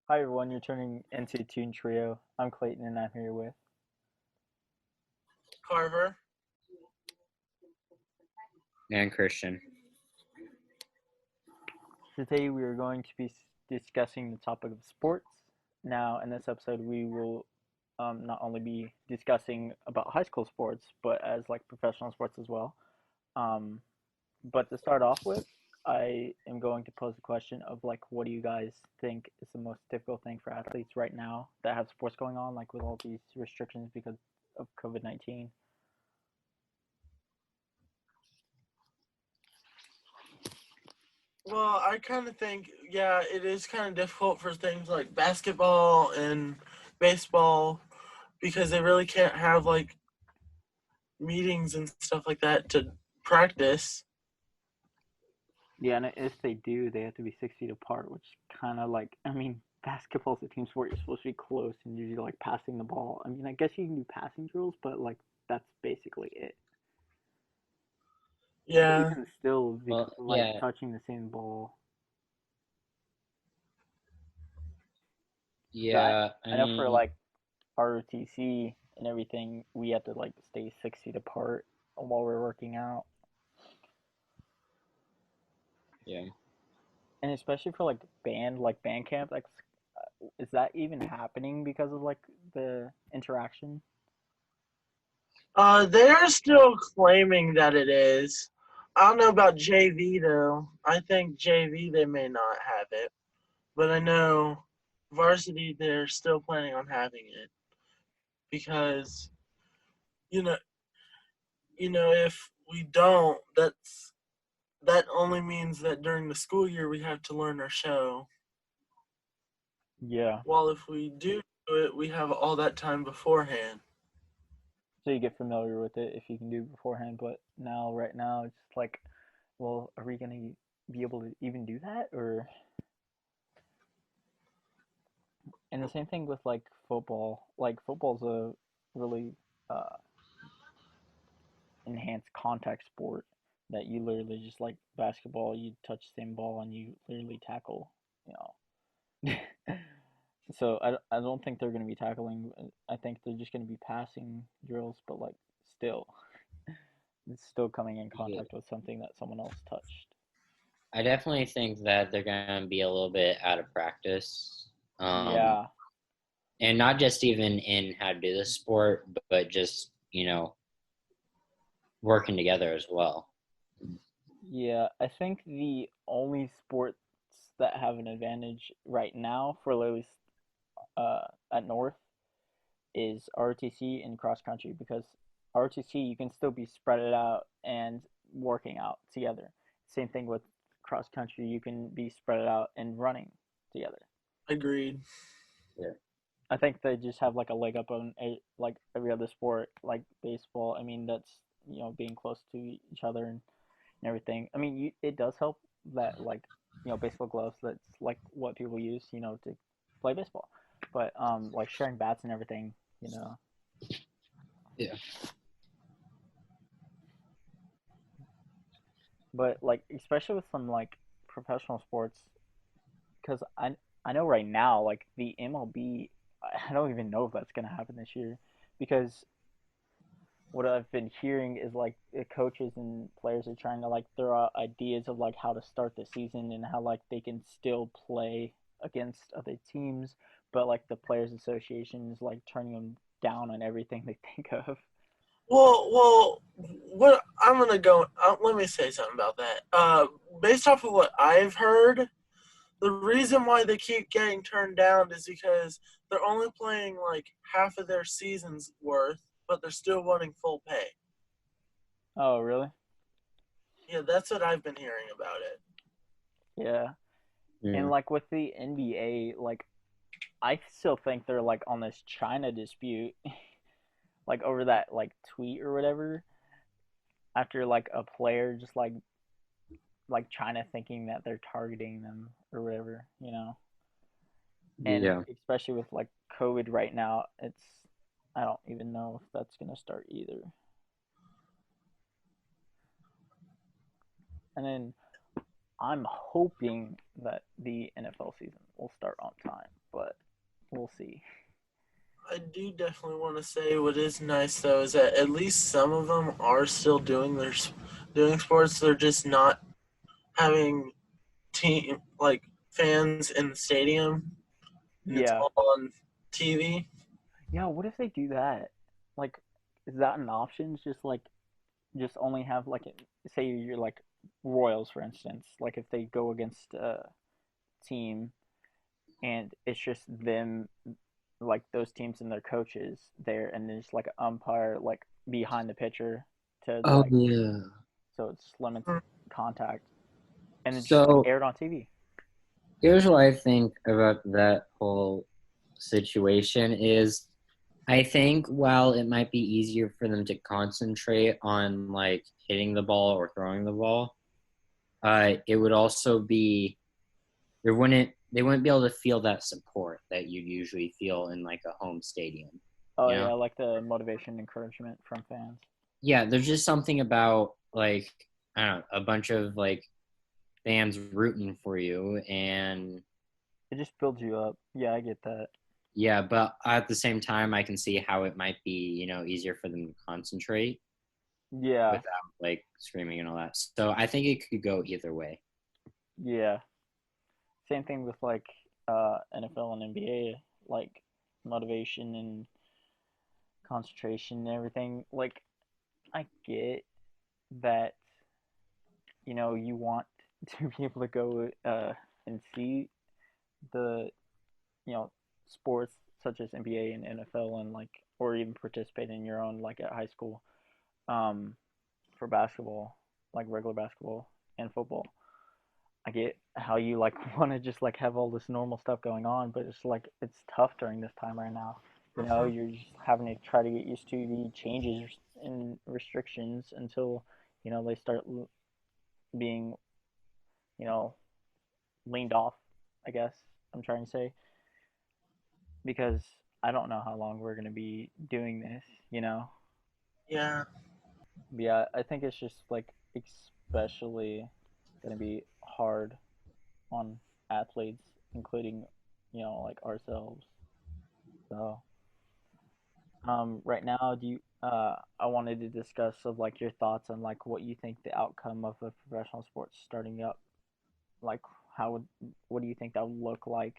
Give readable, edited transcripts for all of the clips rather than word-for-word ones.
Hi everyone, you're turning into Tune Trio. I'm Clayton and I'm here with. Carver. And Christian. Today we are going to be discussing the topic of sports. Now, in this episode, we will not only be discussing about high school sports, but as like professional sports as well. Um, but to start off with, I am going to pose the question of like, what do you guys think is the most difficult thing for athletes right now that have sports going on, like with all these restrictions because of COVID-19? Well, I kind of think, yeah, it is kind of difficult for things like basketball and baseball because they really can't have like meetings and stuff like that to practice. Yeah, and if they do, they have to be 6 feet apart, which kind of like, I mean, basketball's a team sport. You're supposed to be close and usually like passing the ball. I mean, I guess you can do passing drills, but like that's basically it. But Yeah. even still, because Well, of like yeah, touching the same ball. So yeah. I I know for mean, like ROTC and everything, we have to like stay 6 feet apart while we're working out. yeah. And especially for like band camp, like, is that even happening because of like the interaction? They're still claiming that it is. I don't know about JV though. I think JV they may not have it, but I know varsity they're still planning on having it because you know if we don't, that only means that during the school year we have to learn our show. Yeah. While if we do it, we have all that time beforehand. So you get familiar with it if you can do it beforehand. But now, right now, it's like, well, are we gonna be able to even do that? Or and the same thing with like football. Like football's a really uh, enhanced contact sport that you literally just like basketball. You touch the same ball and you literally tackle. You know. So I don't think they're gonna be tackling. I think they're just gonna be passing drills, but like still, it's still coming in Yeah. contact with something that someone else touched. I definitely think that they're gonna be a little bit out of practice, um, Yeah, and not just even in how to do the sport, but just working together as well. yeah. I think the only sports that have an advantage right now for literally at North is ROTC and cross country because ROTC you can still be spread it out and working out together. Same thing with cross country, you can be spread it out and running together. Agreed. Yeah. I think they just have like a leg up on like every other sport, like baseball. I mean, that's being close to each other and everything. I mean, it does help that like baseball gloves. That's like what people use, to play baseball. But like sharing bats and everything, you know. Yeah. But like especially with some like professional sports, because I know right now like the MLB, I don't even know if that's gonna happen this year, because what I've been hearing is like the coaches and players are trying to like throw out ideas of like how to start the season and how like they can still play against other teams, but like the players association is like turning them down on everything they think of. Well, what I'm gonna go. Let me say something about that. Based off of what I've heard, the reason why they keep getting turned down is because they're only playing like half of their season's worth, but they're still wanting full pay. Oh, really? Yeah, that's what I've been hearing about it. Yeah. And Mm. like with the NBA, like I still think they're like on this China dispute, like over that like tweet or whatever, after like a player just like China thinking that they're targeting them or whatever. And Yeah. especially with like COVID right now, I don't even know if that's gonna start either. And then I'm hoping that the NFL season will start on time. but we'll see. I do definitely want to say what is nice though is that at least some of them are still doing sports. They're just not having team like fans in the stadium, and it's Yeah. all on TV. Yeah, what if they do that? Like, is that an option? Just only have like, say you're like Royals, for instance. Like, if they go against a team and it's just them, like those teams and their coaches there, and there's like an umpire like behind the pitcher to Oh like, yeah. so it just limits Hmm. contact, and it's just like So aired on TV. here's what I think about that whole situation is I think while it might be easier for them to concentrate on like hitting the ball or throwing the ball, it would also be they wouldn't be able to feel that support that you'd usually feel in like a home stadium. Oh You know? yeah, like the motivation, encouragement from fans. Yeah, there's just something about like I don't know, a bunch of like fans rooting for you and It just builds you up. Yeah, I get that. yeah, but at the same time I can see how it might be, easier for them to concentrate Yeah, without like screaming and all that. So I think it could go either way. yeah. Same thing with like NFL and NBA, like motivation and concentration and everything. Like I get that, you want to be able to go and see the, sports such as NBA and NFL, and like, or even participate in your own, like at high school, um for basketball, like regular basketball and football. I get how you like want to just like have all this normal stuff going on, but it's like it's tough during this time right now. Mhm. You're just having to try to get used to the changes in restrictions until they start being you know leaned off. I guess I'm trying to say, because I don't know how long we're gonna be doing this. Yeah, Yeah, I think it's just like especially gonna be hard on athletes, including like ourselves. So right now, do you? I wanted to discuss of like your thoughts on like what you think the outcome of a professional sport starting up. Like, how would what do you think that would look like?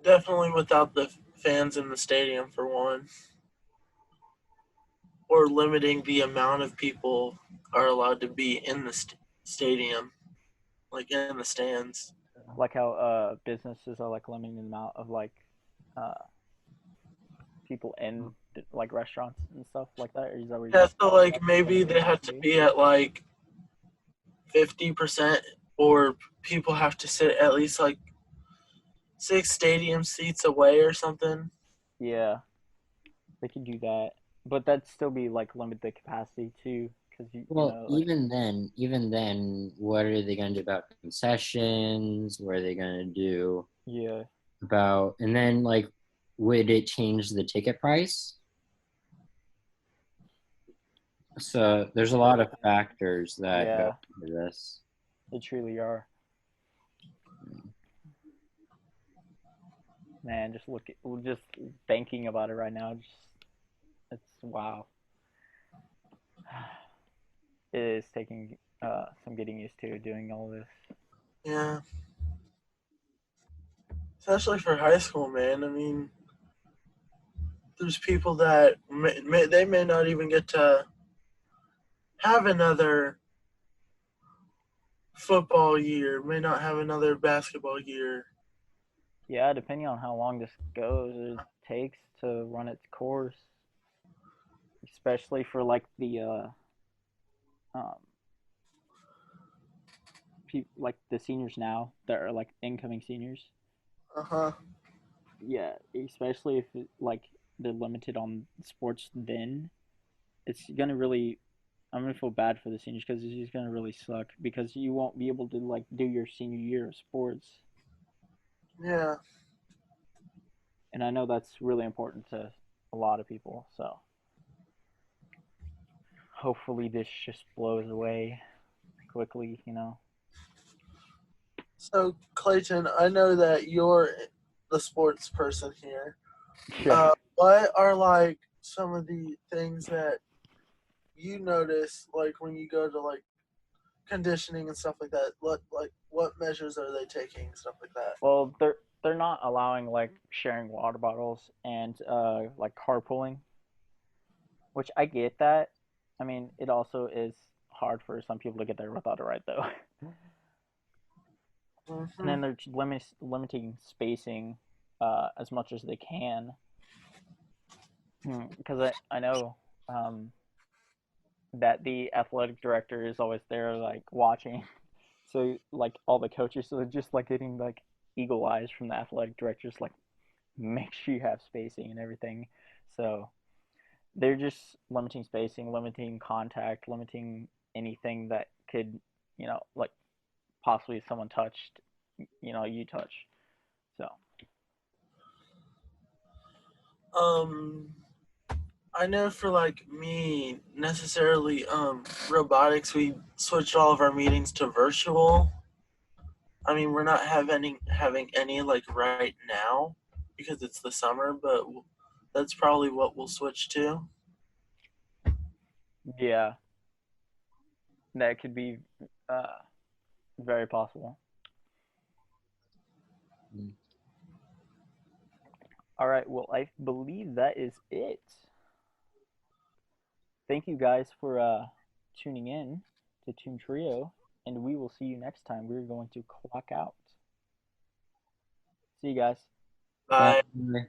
definitely without the fans in the stadium for one, or limiting the amount of people are allowed to be in the stadium, like in the stands. Like how businesses are like limiting the amount of like uh people in like restaurants and stuff like that. Or is that what Yeah, so like that's what maybe you're they saying have to to be? be at like 50%, or people have to sit at least like 6 stadium seats away or something. Yeah, they could do that, but that'd still be like limit the capacity too, because Well, like even then, what are they going to do about concessions? What are they going to do yeah, about, and then like, would it change the ticket price? So there's a lot of factors that go yeah, into this. they truly are. Man, just thinking about it right now, just it's wow. It is taking some getting used to doing all this. Yeah, especially for high school, man. I mean, there's people that they may not even get to have another football year, may not have another basketball year. Yeah, depending on how long this goes, it takes to run its course, especially for like the um like the seniors now that are like incoming seniors. Uh huh. Yeah, especially if like they're limited on sports, then it's gonna really. I'm gonna feel bad for the seniors because it's just gonna really suck because you won't be able to like do your senior year of sports, Yeah. and I know that's really important to a lot of people. So hopefully this just blows away quickly. So Clayton, I know that you're the sports person here. Yeah. What are like some of the things that you notice, like when you go to like conditioning and stuff like that? What measures are they taking, stuff like that? Well, they're not allowing like sharing water bottles and like carpooling, which I get that. I mean, it also is hard for some people to get there without a ride though. And Mm-hmm. then they're limiting spacing as much as they can. Because I know that the athletic director is always there, like watching. So like all the coaches, so they're just like getting like eagle eyes from the athletic directors, like make sure you have spacing and everything. So they're just limiting spacing, limiting contact, limiting anything that could, like possibly someone touched, you touch. So Um, I know for like me, necessarily, robotics, we switched all of our meetings to virtual. I mean, we're not having any like right now because it's the summer, but that's probably what we'll switch to. yeah, that could be uh, very possible. Mm. All right, well, I believe that is it. Thank you guys for tuning in to Toon Trio, and we will see you next time. We're going to clock out. See you guys. Bye. Bye.